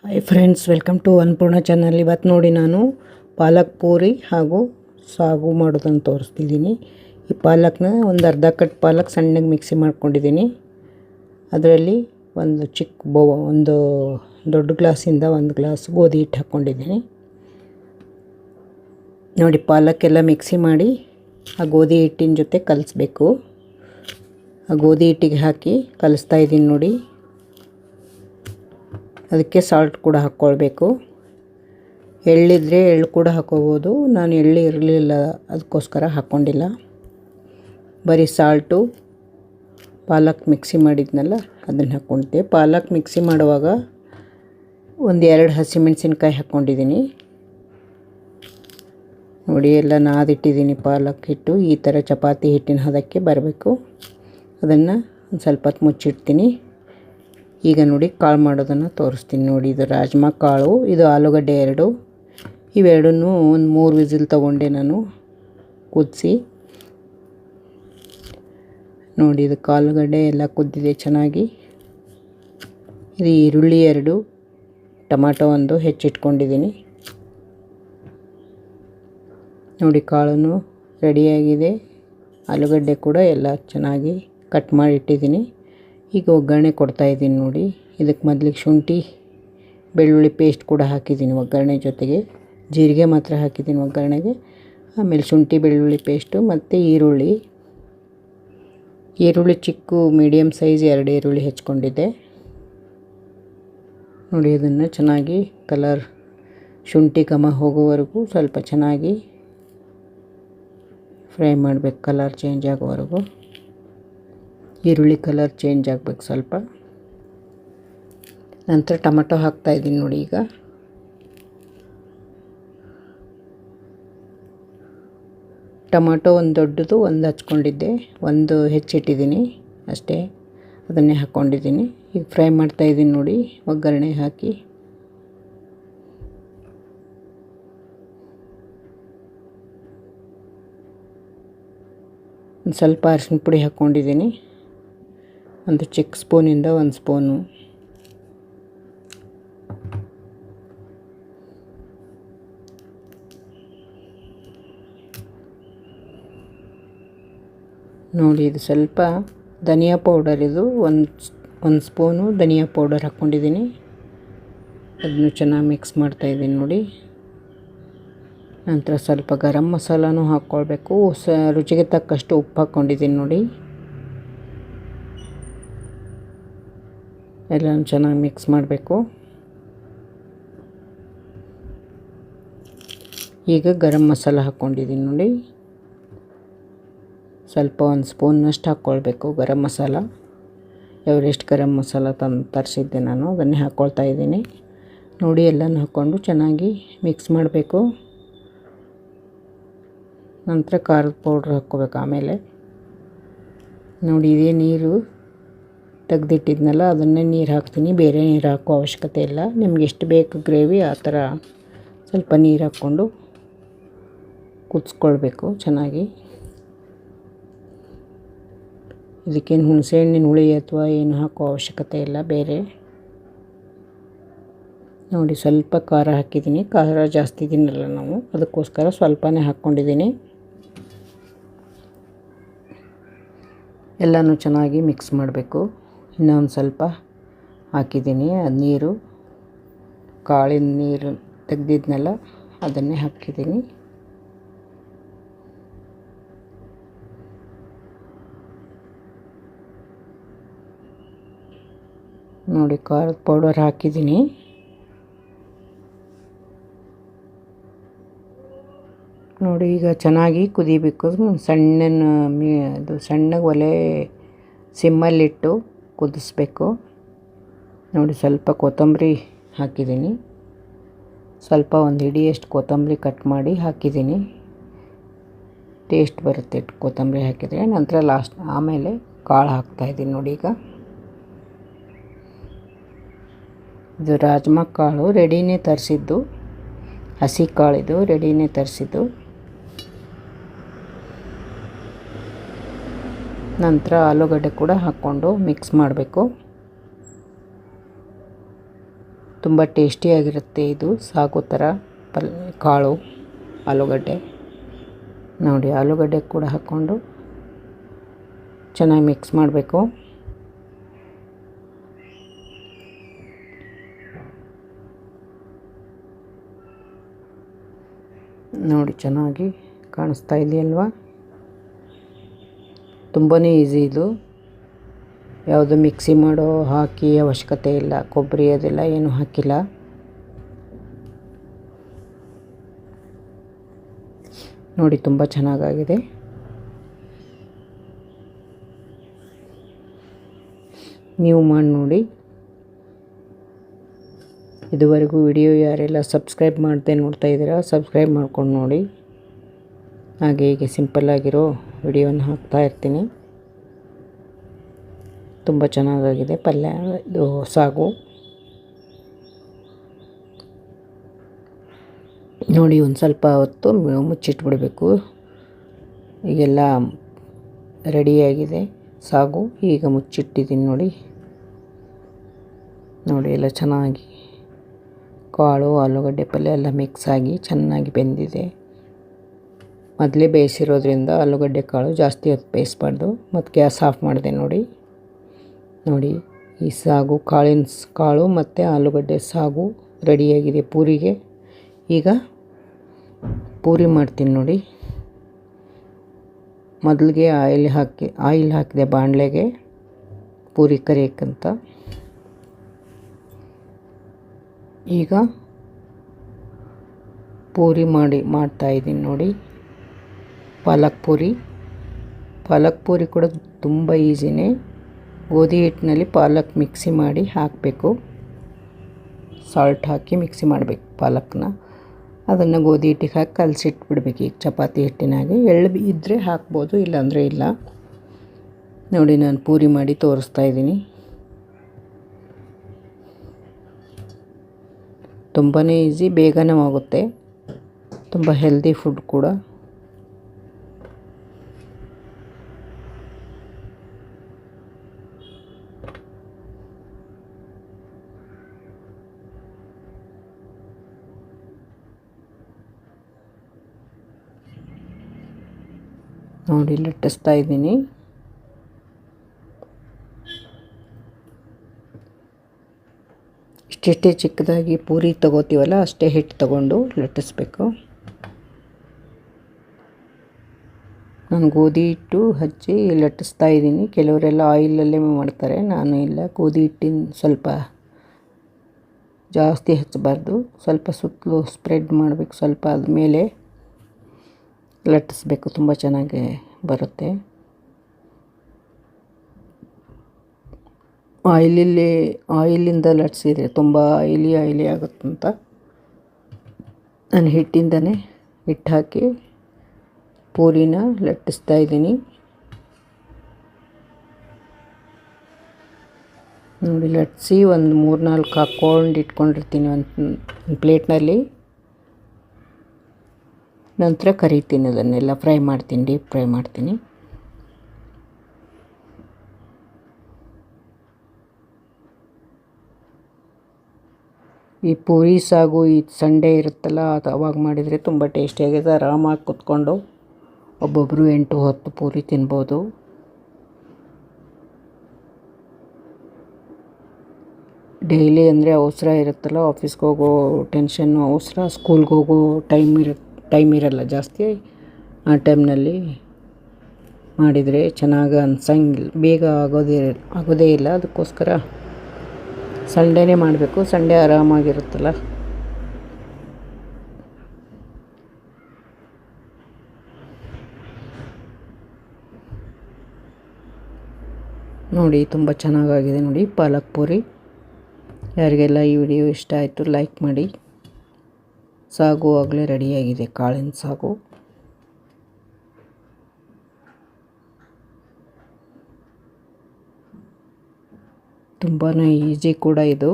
Hi friends, welcome to Annapurna channel. ಇವತ್ತು ನೋಡಿ ನಾನು ಪಾಲಕ್ ಪೂರಿ ಹಾಗೂ ಸಾಗು ಮಾಡೋದನ್ನು ತೋರಿಸ್ತಿದ್ದೀನಿ. ಈ ಪಾಲಕ್ನ ಒಂದು ಅರ್ಧ ಕಟ್ ಪಾಲಕ್ ಸಣ್ಣಗೆ ಮಿಕ್ಸಿ ಮಾಡ್ಕೊಂಡಿದ್ದೀನಿ. ಅದರಲ್ಲಿ ಒಂದು ದೊಡ್ಡ ಗ್ಲಾಸಿಂದ ಒಂದು ಗ್ಲಾಸ್ ಗೋಧಿ ಹಿಟ್ಟು ಹಾಕ್ಕೊಂಡಿದ್ದೀನಿ. ನೋಡಿ, ಪಾಲಕ್ಕೆಲ್ಲ ಮಿಕ್ಸಿ ಮಾಡಿ ಆ ಗೋಧಿ ಹಿಟ್ಟಿನ ಜೊತೆ ಕಲಿಸ್ಬೇಕು. ಆ ಗೋಧಿ ಹಿಟ್ಟಿಗೆ ಹಾಕಿ ಕಲಿಸ್ತಾ ಇದ್ದೀನಿ ನೋಡಿ. ಅದಕ್ಕೆ ಸಾಲ್ಟ್ ಕೂಡ ಹಾಕ್ಕೊಳ್ಬೇಕು. ಎಳ್ಳಿದ್ರೆ ಎಳ್ಳು ಕೂಡ ಹಾಕ್ಕೋಬೋದು. ನಾನು ಎಳ್ಳು ಇರಲಿಲ್ಲ, ಅದಕ್ಕೋಸ್ಕರ ಹಾಕ್ಕೊಂಡಿಲ್ಲ. ಬರೀ ಸಾಲ್ಟು, ಪಾಲಕ್ ಮಿಕ್ಸಿ ಮಾಡಿದ್ನಲ್ಲ ಅದನ್ನು ಹಾಕ್ಕೊಂಡಿದ್ದೆ. ಪಾಲಕ್ ಮಿಕ್ಸಿ ಮಾಡುವಾಗ 2 ಹಸಿಮೆಣಸಿನ್ಕಾಯಿ ಹಾಕ್ಕೊಂಡಿದ್ದೀನಿ ನೋಡಿ. ಎಲ್ಲ ನಾದಿಟ್ಟಿದ್ದೀನಿ ಪಾಲಕ್ ಹಿಟ್ಟು. ಈ ಥರ ಚಪಾತಿ ಹಿಟ್ಟಿನ ಹದಕ್ಕೆ ಬರಬೇಕು. ಅದನ್ನು ಒಂದು ಸ್ವಲ್ಪ ಹೊತ್ತು ಮುಚ್ಚಿಡ್ತೀನಿ. ಈಗ ನೋಡಿ, ಕಾಳು ಮಾಡೋದನ್ನು ತೋರಿಸ್ತೀನಿ ನೋಡಿ. ಇದು ರಾಜ್ಮಾ ಕಾಳು, ಇದು ಆಲೂಗಡ್ಡೆ 2. ಇವೆರಡನ್ನೂ ಒಂದು 3 ವಿಸಿಲ್ ತೊಗೊಂಡೆ ನಾನು ಕುದಿಸಿ. ನೋಡಿ, ಇದು ಆಲೂಗಡ್ಡೆ ಎಲ್ಲ ಕುದ್ದಿದೆ ಚೆನ್ನಾಗಿ. ಇದು ಈರುಳ್ಳಿ 2, ಟೊಮಾಟೊ 1 ಹೆಚ್ಚಿಟ್ಕೊಂಡಿದ್ದೀನಿ ನೋಡಿ. ಕಾಳನ್ನು ರೆಡಿಯಾಗಿದೆ. ಆಲೂಗಡ್ಡೆ ಕೂಡ ಎಲ್ಲ ಚೆನ್ನಾಗಿ ಕಟ್ ಮಾಡಿ ಇಟ್ಟಿದ್ದೀನಿ. ಈಗ ಒಗ್ಗರಣೆ ಕೊಡ್ತಾಯಿದ್ದೀನಿ ನೋಡಿ. ಇದಕ್ಕೆ ಮೊದಲಿಗೆ ಶುಂಠಿ ಬೆಳ್ಳುಳ್ಳಿ ಪೇಸ್ಟ್ ಕೂಡ ಹಾಕಿದ್ದೀನಿ ಒಗ್ಗರಣೆ ಜೊತೆಗೆ. ಜೀರಿಗೆ ಮಾತ್ರ ಹಾಕಿದ್ದೀನಿ ಒಗ್ಗರಣೆಗೆ. ಆಮೇಲೆ ಶುಂಠಿ ಬೆಳ್ಳುಳ್ಳಿ ಪೇಸ್ಟು ಮತ್ತು ಈರುಳ್ಳಿ ಚಿಕ್ಕ ಮೀಡಿಯಮ್ ಸೈಜ್ 2 ಈರುಳ್ಳಿ ಹೆಚ್ಕೊಂಡಿದ್ದೆ ನೋಡಿ. ಅದನ್ನು ಚೆನ್ನಾಗಿ ಶುಂಠಿ ಘಮ ಹೋಗೋವರೆಗೂ ಸ್ವಲ್ಪ ಚೆನ್ನಾಗಿ ಫ್ರೈ ಮಾಡಬೇಕು. ಕಲರ್ ಚೇಂಜ್ ಆಗೋವರೆಗೂ, ಈರುಳ್ಳಿ ಕಲರ್ ಚೇಂಜ್ ಆಗಬೇಕು ಸ್ವಲ್ಪ. ನಂತರ ಟೊಮೆಟೊ ಹಾಕ್ತಾಯಿದ್ದೀನಿ ನೋಡಿ. ಈಗ ಟೊಮೆಟೊ ಒಂದು ದೊಡ್ಡದು ಒಂದು ಹಚ್ಕೊಂಡಿದ್ದೆ, ಒಂದು ಹೆಚ್ಚಿಟ್ಟಿದ್ದೀನಿ ಅಷ್ಟೇ. ಅದನ್ನೇ ಹಾಕ್ಕೊಂಡಿದ್ದೀನಿ. ಈಗ ಫ್ರೈ ಮಾಡ್ತಾಯಿದ್ದೀನಿ ನೋಡಿ, ಒಗ್ಗರಣೆ ಹಾಕಿ. ಒಂದು ಸ್ವಲ್ಪ ಅರಿಶಿನ ಪುಡಿ ಹಾಕ್ಕೊಂಡಿದ್ದೀನಿ, ಒಂದು ಚಿಕ್ಕ ಸ್ಪೂನಿಂದ 1 ಸ್ಪೂನು. ನೋಡಿ, ಇದು ಸ್ವಲ್ಪ ಧನಿಯಾ ಪೌಡರ್, ಇದು ಒಂದು ಸ್ಪೂನು ಧನಿಯಾ ಪೌಡರ್ ಹಾಕ್ಕೊಂಡಿದ್ದೀನಿ. ಅದನ್ನು ಚೆನ್ನಾಗಿ ಮಿಕ್ಸ್ ಮಾಡ್ತಾಯಿದ್ದೀನಿ ನೋಡಿ. ನಂತರ ಸ್ವಲ್ಪ ಗರಂ ಮಸಾಲನೂ ಹಾಕ್ಕೊಳ್ಬೇಕು. ರುಚಿಗೆ ತಕ್ಕಷ್ಟು ಉಪ್ಪು ಹಾಕ್ಕೊಂಡಿದ್ದೀನಿ ನೋಡಿ. ಎಲ್ಲನೂ ಚೆನ್ನಾಗಿ ಮಿಕ್ಸ್ ಮಾಡಬೇಕು. ಈಗ ಗರಂ ಮಸಾಲ ಹಾಕ್ಕೊಂಡಿದ್ದೀನಿ ನೋಡಿ. ಸ್ವಲ್ಪ 1 ಸ್ಪೂನ್ನಷ್ಟು ಹಾಕ್ಕೊಳ್ಬೇಕು ಗರಂ ಮಸಾಲ. ಎವರೆಸ್ಟ್ ಗರಂ ಮಸಾಲ ತರಿಸಿದ್ದೆ ನಾನು, ಅದನ್ನೇ ಹಾಕ್ಕೊಳ್ತಾ ಇದ್ದೀನಿ ನೋಡಿ. ಎಲ್ಲನೂ ಹಾಕ್ಕೊಂಡು ಚೆನ್ನಾಗಿ ಮಿಕ್ಸ್ ಮಾಡಬೇಕು. ನಂತರ ಖಾರದ ಪೌಡ್ರ್ ಹಾಕ್ಕೋಬೇಕು. ಆಮೇಲೆ ನೋಡಿ, ಇದೇ ನೀರು ತೆಗೆದಿಟ್ಟಿದ್ನಲ್ಲ ಅದನ್ನೇ ನೀರು ಹಾಕ್ತೀನಿ. ಬೇರೆ ನೀರು ಹಾಕೋ ಅವಶ್ಯಕತೆ ಇಲ್ಲ. ನಿಮ್ಗೆ ಎಷ್ಟು ಬೇಕು ಗ್ರೇವಿ ಆ ಥರ ಸ್ವಲ್ಪ ನೀರು ಹಾಕ್ಕೊಂಡು ಕುದಿಸ್ಕೊಳ್ಬೇಕು ಚೆನ್ನಾಗಿ. ಇದಕ್ಕೇನು ಹುಣಸೆ ಹಣ್ಣಿನ ಹುಳಿ ಅಥವಾ ಏನು ಹಾಕೋ ಅವಶ್ಯಕತೆ ಇಲ್ಲ ಬೇರೆ. ನೋಡಿ, ಸ್ವಲ್ಪ ಖಾರ ಹಾಕಿದ್ದೀನಿ. ಖಾರ ಜಾಸ್ತಿ ತಿನ್ನಲ್ಲ ನಾವು, ಅದಕ್ಕೋಸ್ಕರ ಸ್ವಲ್ಪನೇ ಹಾಕ್ಕೊಂಡಿದ್ದೀನಿ. ಎಲ್ಲನೂ ಚೆನ್ನಾಗಿ ಮಿಕ್ಸ್ ಮಾಡಬೇಕು. ಇನ್ನೊಂದು ಸ್ವಲ್ಪ ಹಾಕಿದ್ದೀನಿ. ಅದು ನೀರು, ಕಾಳಿನ ನೀರು ತೆಗೆದಿದ್ನಲ್ಲ ಅದನ್ನೇ ಹಾಕಿದ್ದೀನಿ. ನೋಡಿ, ಖಾರದ ಪೌಡರ್ ಹಾಕಿದ್ದೀನಿ. ನೋಡಿ, ಈಗ ಚೆನ್ನಾಗಿ ಕುದಿಬೇಕು. ಸಣ್ಣಗೆ ಒಲೆ ಸಿಮ್ಮಲ್ಲಿಟ್ಟು ಕುದಿಸ್ಬೇಕು ನೋಡಿ. ಸ್ವಲ್ಪ ಕೊತ್ತಂಬರಿ ಹಾಕಿದ್ದೀನಿ. ಸ್ವಲ್ಪ 1 ಹಿಡಿಯಷ್ಟು ಕೊತ್ತಂಬರಿ ಕಟ್ ಮಾಡಿ ಹಾಕಿದ್ದೀನಿ. ಟೇಸ್ಟ್ ಬರುತ್ತೆ ಕೊತ್ತಂಬರಿ ಹಾಕಿದರೆ. ನಂತರ ಆಮೇಲೆ ಕಾಳು ಹಾಕ್ತಾಯಿದ್ದೀನಿ ನೋಡಿ. ಈಗ ಇದು ರಾಜ್ಮಾ ಕಾಳು ರೆಡಿನೇ ತರಿಸಿದ್ದು, ಹಸಿ ಕಾಳಿದು ರೆಡಿನೇ ತರಿಸಿದ್ದು. ನಂತರ ಆಲೂಗಡ್ಡೆ ಕೂಡ ಹಾಕ್ಕೊಂಡು ಮಿಕ್ಸ್ ಮಾಡಬೇಕು. ತುಂಬ ಟೇಸ್ಟಿಯಾಗಿರುತ್ತೆ. ಇದು ಸಾಗು ಥರ ಕಾಳು ಆಲೂಗಡ್ಡೆ ನೋಡಿ. ಆಲೂಗಡ್ಡೆ ಕೂಡ ಹಾಕ್ಕೊಂಡು ಚೆನ್ನಾಗಿ ಮಿಕ್ಸ್ ಮಾಡಬೇಕು. ನೋಡಿ ಚೆನ್ನಾಗಿ ಕಾಣಿಸ್ತಾ ಇದೆಯಲ್ವಾ. ತುಂಬಾ ಈಸಿ ಇದು. ಯಾವುದು ಮಿಕ್ಸಿ ಮಾಡೋ ಹಾಕಿ ಅವಶ್ಯಕತೆ ಇಲ್ಲ. ಕೊಬ್ಬರಿ ಅದೆಲ್ಲ ಏನು ಹಾಕಿಲ್ಲ. ನೋಡಿ ತುಂಬ ಚೆನ್ನಾಗಾಗಿದೆ. ನೀವು ಮಾಡಿ ನೋಡಿ. ಇದುವರೆಗೂ ವಿಡಿಯೋ ಯಾರೆಲ್ಲ ಸಬ್ಸ್ಕ್ರೈಬ್ ಮಾಡದೆ ನೋಡ್ತಾ ಇದ್ದೀರಾ ಸಬ್ಸ್ಕ್ರೈಬ್ ಮಾಡ್ಕೊಂಡು ನೋಡಿ. ಹಾಗೆ ಹೀಗೆ ಸಿಂಪಲ್ಲಾಗಿರೋ ವಿಡಿಯೋನ ಹಾಕ್ತಾ ಇರ್ತೀನಿ. ತುಂಬ ಚೆನ್ನಾಗಾಗಿದೆ ಪಲ್ಯ ಇದು ಸಾಗು ನೋಡಿ. ಒಂದು ಸ್ವಲ್ಪ ಹೊತ್ತು ಮುಚ್ಚಿಟ್ಬಿಡಬೇಕು. ಈಗೆಲ್ಲ ರೆಡಿಯಾಗಿದೆ ಸಾಗು. ಈಗ ಮುಚ್ಚಿಟ್ಟಿದ್ದೀನಿ ನೋಡಿ. ನೋಡಿ ಎಲ್ಲ ಚೆನ್ನಾಗಿ ಕಾಳು ಆಲೂಗಡ್ಡೆ ಪಲ್ಯ ಎಲ್ಲ ಮಿಕ್ಸ್ ಆಗಿ ಚೆನ್ನಾಗಿ ಬೆಂದಿದೆ. ಮೊದಲೇ ಬೇಯಿಸಿರೋದ್ರಿಂದ ಆಲೂಗಡ್ಡೆ ಕಾಳು ಜಾಸ್ತಿ ಹೊತ್ತು ಬೇಯಿಸಬಾರ್ದು. ಮತ್ತು ಗ್ಯಾಸ್ ಆಫ್ ಮಾಡಿದೆ ನೋಡಿ. ನೋಡಿ ಈ ಸಾಗು ಕಾಳು ಮತ್ತು ಆಲೂಗಡ್ಡೆ ಸಾಗು ರೆಡಿಯಾಗಿದೆ ಪೂರಿಗೆ. ಈಗ ಪೂರಿ ಮಾಡ್ತೀನಿ ನೋಡಿ. ಮೊದಲಿಗೆ ಆಯಿಲ್ ಹಾಕಿದೆ ಬಾಣಲೆಗೆ ಪೂರಿ ಕರಿಯಕ್ಕಂತ. ಈಗ ಪೂರಿ ಮಾಡ್ತಾಯಿದ್ದೀನಿ ನೋಡಿ. ಪಾಲಕ್ ಪೂರಿ ಕೂಡ ತುಂಬ ಈಸಿನೇ. ಗೋಧಿ ಹಿಟ್ಟಿನಲ್ಲಿ ಪಾಲಕ್ ಮಿಕ್ಸಿ ಮಾಡಿ ಹಾಕಬೇಕು. ಸಾಲ್ಟ್ ಹಾಕಿ ಮಿಕ್ಸಿ ಮಾಡಬೇಕು ಪಾಲಕ್ನ. ಅದನ್ನು ಗೋಧಿ ಹಿಟ್ಟಿಗೆ ಹಾಕಿ ಕಲಸಿಟ್ಬಿಡ್ಬೇಕು. ಈಗ ಚಪಾತಿ ಹಿಟ್ಟಿನಾಗೆ ಎಳ್ಳು ಇದ್ದರೆ ಹಾಕ್ಬೋದು, ಇಲ್ಲಾಂದರೆ ಇಲ್ಲ. ನೋಡಿ ನಾನು ಪೂರಿ ಮಾಡಿ ತೋರಿಸ್ತಾ ಇದ್ದೀನಿ. ತುಂಬಾ ಈಸಿ, ಬೇಗನೆ ಆಗುತ್ತೆ. ತುಂಬ ಹೆಲ್ದಿ ಫುಡ್ ಕೂಡ. ನೋಡಿ ಲಟ್ಟಿಸ್ತಾ ಇದ್ದೀನಿ. ಎಷ್ಟೇ ಚಿಕ್ಕದಾಗಿ ಪೂರಿ ತಗೋತೀವಲ್ಲ ಅಷ್ಟೇ ಹಿಟ್ಟು ತಗೊಂಡು ಲಟ್ಟಿಸ್ಬೇಕು. ನಾನು ಗೋಧಿ ಹಿಟ್ಟು ಹಚ್ಚಿ ಲಟ್ಟಿಸ್ತಾ ಇದ್ದೀನಿ. ಕೆಲವರೆಲ್ಲ ಆಯಿಲಲ್ಲೇ ಮಾಡ್ತಾರೆ, ನಾನು ಇಲ್ಲ. ಗೋಧಿ ಹಿಟ್ಟಿನ ಸ್ವಲ್ಪ ಜಾಸ್ತಿ ಹಚ್ಚಬಾರ್ದು, ಸ್ವಲ್ಪ ಸುತ್ತಲೂ ಸ್ಪ್ರೆಡ್ ಮಾಡಬೇಕು. ಸ್ವಲ್ಪ ಆದಮೇಲೆ ಲಟ್ಟಿಸ್ಬೇಕು, ತುಂಬ ಚೆನ್ನಾಗಿ ಬರುತ್ತೆ. ಆಯಿಲಿಂದ ಲಟ್ಟಿಸಿದರೆ ತುಂಬ ಆಯಿಲಿ ಆಗುತ್ತಂತ ನಾನು ಹಿಟ್ಟಿಂದನೇ ಹಿಟ್ಟು ಹಾಕಿ ಪೂರಿನ ಲಟ್ಟಿಸ್ತಾ ಇದ್ದೀನಿ. ನೋಡಿ ಲಟ್ಟಿಸಿ ಒಂದು 3-4 ಹಾಕ್ಕೊಂಡು ಇಟ್ಕೊಂಡಿರ್ತೀನಿ ಒಂದು ಪ್ಲೇಟ್ನಲ್ಲಿ. ನಂತರ ಕರಿತೀನಿ, ಅದನ್ನೆಲ್ಲ ಫ್ರೈ ಮಾಡ್ತೀನಿ, ಡೀಪ್ ಫ್ರೈ ಮಾಡ್ತೀನಿ. ಈ ಪೂರಿ ಸಾಗು ಈ ಸಂಡೇ ಇರುತ್ತಲ್ಲ, ಅದು ಅವಾಗ ಮಾಡಿದರೆ ತುಂಬ ಟೇಸ್ಟಿಯಾಗಿದೆ. ಆರಾಮಾಗಿ ಕುತ್ಕೊಂಡು ಒಬ್ಬೊಬ್ಬರು 8-10 ಪೂರಿ ತಿನ್ಬೋದು. ಡೈಲಿ ಅಂದರೆ ಅವಸರ ಇರುತ್ತಲ್ಲ, ಆಫೀಸ್ಗೆ ಹೋಗೋ ಟೆನ್ಷನ್ನು, ಅವಸರ, ಸ್ಕೂಲ್ಗೆ ಹೋಗೋ ಟೈಮ್ ಇರಲ್ಲ ಜಾಸ್ತಿ. ಆ ಟೈಮ್ನಲ್ಲಿ ಮಾಡಿದರೆ ಚೆನ್ನಾಗಿ ಅನ್ಸಂಗಿಲ್ಲ, ಬೇಗ ಆಗೋದೇ ಇಲ್ಲ. ಅದಕ್ಕೋಸ್ಕರ ಸಂಡೇನೇ ಮಾಡಬೇಕು. ಸಂಡೇ ಆರಾಮಾಗಿರುತ್ತಲ್ಲ. ನೋಡಿ ತುಂಬ ಚೆನ್ನಾಗಾಗಿದೆ ನೋಡಿ ಪಾಲಕ್ ಪೂರಿ. ಯಾರಿಗೆಲ್ಲ ಈ ವಿಡಿಯೋ ಇಷ್ಟ ಆಯಿತು ಲೈಕ್ ಮಾಡಿ. ಸಾಗು ಆಗಲೇ ರೆಡಿಯಾಗಿದೆ, ಕಾಳಿನ ಸಾಗು. ತುಂಬಾ ಈಸಿ ಕೂಡ ಇದು.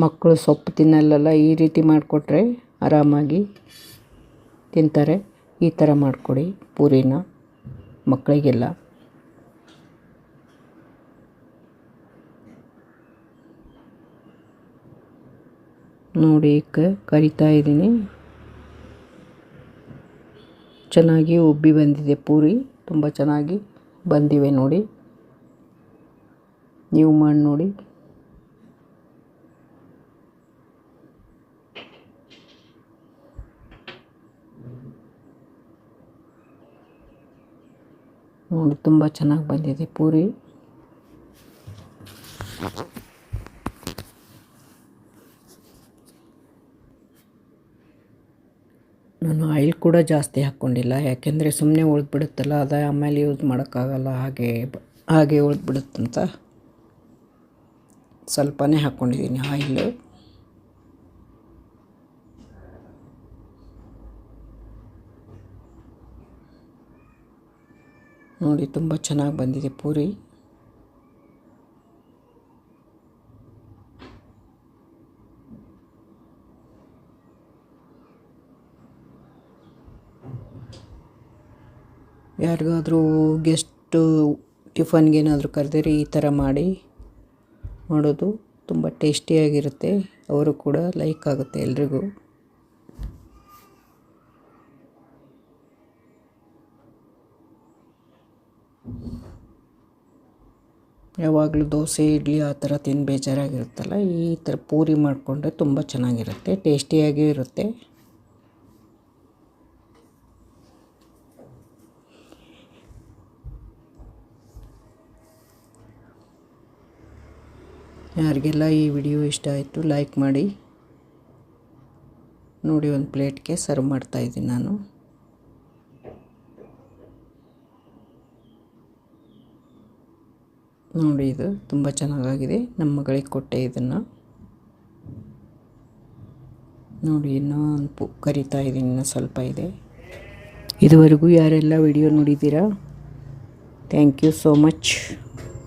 ಮಕ್ಕಳು ಸೊಪ್ಪು ತಿನ್ನಲ್ಲ, ಈ ರೀತಿ ಮಾಡಿಕೊಟ್ರೆ ಆರಾಮಾಗಿ ತಿಂತಾರೆ. ಈ ಥರ ಮಾಡಿಕೊಡಿ ಪೂರಿನ. ಮಕ್ಕಳಿಗೆಲ್ಲ. ನೋಡಿ ಕರಿತಾ ಇದ್ದೀನಿ. ಚೆನ್ನಾಗಿ ಉಬ್ಬಿ ಬಂದಿದೆ ಪೂರಿ, ತುಂಬ ಚೆನ್ನಾಗಿ ಬಂದಿವೆ ನೋಡಿ. ನೀವು ಮಾಡಿ ನೋಡಿ. ನೋಡಿ ತುಂಬ ಚೆನ್ನಾಗಿ ಬಂದಿದೆ ಪೂರಿ. ನಾನು ಆಯಿಲ್ ಕೂಡ ಜಾಸ್ತಿ ಹಾಕ್ಕೊಂಡಿಲ್ಲ, ಯಾಕೆಂದರೆ ಸುಮ್ಮನೆ ಉಳಿದ್ಬಿಡುತ್ತಲ್ಲ, ಅದು ಆಮೇಲೆ ಯೂಸ್ ಮಾಡೋಕ್ಕಾಗಲ್ಲ, ಹಾಗೆ ಉಳಿದ್ಬಿಡುತ್ತಂತ ಸ್ವಲ್ಪನೇ ಹಾಕ್ಕೊಂಡಿದ್ದೀನಿ ಆಯಿಲು. ನೋಡಿ ತುಂಬ ಚೆನ್ನಾಗಿ ಬಂದಿದೆ ಪೂರಿ. ಯಾರಿಗಾದರೂ ಗೆಸ್ಟು ಟಿಫನ್ಗೇನಾದರೂ ಕರೆದರೆ ಈ ಥರ ಮಾಡೋದು ತುಂಬ ಟೇಸ್ಟಿಯಾಗಿರುತ್ತೆ. ಅವರು ಕೂಡ ಲೈಕ್ ಆಗುತ್ತೆ ಎಲ್ರಿಗೂ. ಯಾವಾಗಲೂ ದೋಸೆ ಇಡ್ಲಿ ಆ ಥರ ತಿಂದು ಬೇಜಾರಾಗಿರುತ್ತಲ್ಲ, ಈ ಥರ ಪೂರಿ ಮಾಡಿಕೊಂಡ್ರೆ ತುಂಬ ಚೆನ್ನಾಗಿರುತ್ತೆ, ಟೇಸ್ಟಿಯಾಗಿಯೂ ಇರುತ್ತೆ. ಯಾರಿಗೆಲ್ಲ ಈ ವಿಡಿಯೋ ಇಷ್ಟ ಆಯಿತು ಲೈಕ್ ಮಾಡಿ. ನೋಡಿ ಒಂದು ಪ್ಲೇಟ್ಗೆ ಸರ್ವ್ ಮಾಡ್ತಾಯಿದ್ದೀನಿ ನಾನು. ನೋಡಿ ಇದು ತುಂಬ ಚೆನ್ನಾಗಾಗಿದೆ. ನಮ್ಮ ಮಗಳಿಗೆ ಕೊಟ್ಟೆ ಇದನ್ನು. ನೋಡಿ ಇನ್ನೂ ಕರಿತಾ ಇದ್ದೀನಿ, ಇನ್ನೂ ಸ್ವಲ್ಪ ಇದೆ. ಇದುವರೆಗೂ ಯಾರೆಲ್ಲ ವಿಡಿಯೋ ನೋಡಿದ್ದೀರಾ, ಥ್ಯಾಂಕ್ ಯು ಸೋ ಮಚ್.